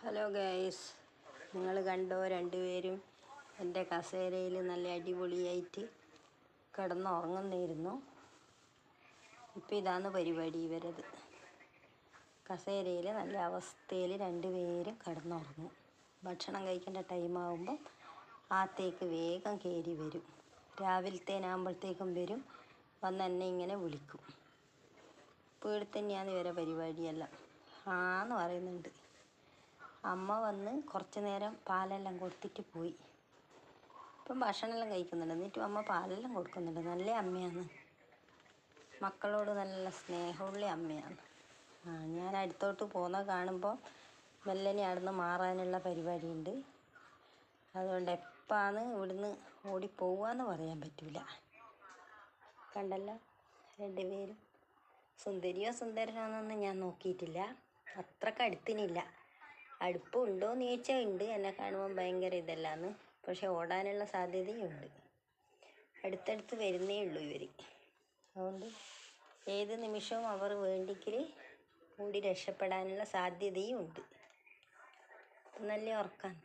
Hello guys, നിങ്ങൾ കണ്ടോ? രണ്ടുപേരും എൻ്റെ കസേരയിൽ നല്ല അടിപൊളിയായിട്ട് കിടന്നുറങ്ങുന്നിരുന്നു. ഇപ്പം ഇതാണ് പരിപാടി. ഇവരത് കസേരയിൽ നല്ല അവസ്ഥയിൽ രണ്ടുപേരും കിടന്നുറങ്ങും. ഭക്ഷണം കഴിക്കേണ്ട ടൈമാകുമ്പം ആത്തേക്ക് വേഗം കയറി വരും. രാവിലത്തേനാകുമ്പോഴത്തേക്കും വരും, വന്ന് എന്നെ ഇങ്ങനെ വിളിക്കും. ഇപ്പോൾ ഇവിടെ തന്നെയാണ് ഇവരെ പരിപാടിയെല്ലാം. ആന്ന് പറയുന്നുണ്ട്. അമ്മ വന്ന് കുറച്ച് നേരം പാലെല്ലാം കൊടുത്തിട്ട് പോയി. ഇപ്പം ഭക്ഷണമെല്ലാം കഴിക്കുന്നുണ്ട്. എന്നിട്ടും അമ്മ പാലെല്ലാം കൊടുക്കുന്നുണ്ട്. നല്ല അമ്മയാണ്, മക്കളോട് നല്ല സ്നേഹമുള്ള അമ്മയാണ്. ഞാൻ അടുത്തോട്ട് പോകുന്ന കാണുമ്പോൾ മെല്ലനെ അവിടുന്ന് മാറാനുള്ള പരിപാടിയുണ്ട്. അതുകൊണ്ട് എപ്പാന്ന് ഇവിടുന്ന് ഓടിപ്പോവാന്ന് പറയാൻ പറ്റില്ല. കണ്ടല്ലോ, രണ്ടുപേരും സുന്ദരിയോ സുന്ദരനോന്നൊന്നും ഞാൻ നോക്കിയിട്ടില്ല. അത്രക്ക് അടുത്തിനില്ല. അടുപ്പുണ്ടോയെന്ന് ചോദിച്ചാൽ ഉണ്ട്. എന്നെ കാണുമ്പോൾ ഭയങ്കര ഇതല്ലാന്ന്. പക്ഷെ ഓടാനുള്ള സാധ്യതയുണ്ട്. അടുത്തടുത്ത് വരുന്നേ ഉള്ളൂ ഇവർ. അതുകൊണ്ട് ഏത് നിമിഷവും അവർ വേണ്ടെങ്കിൽ ഓടി രക്ഷപ്പെടാനുള്ള സാധ്യതയും ഉണ്ട്. നല്ല ഉറക്കാണ്.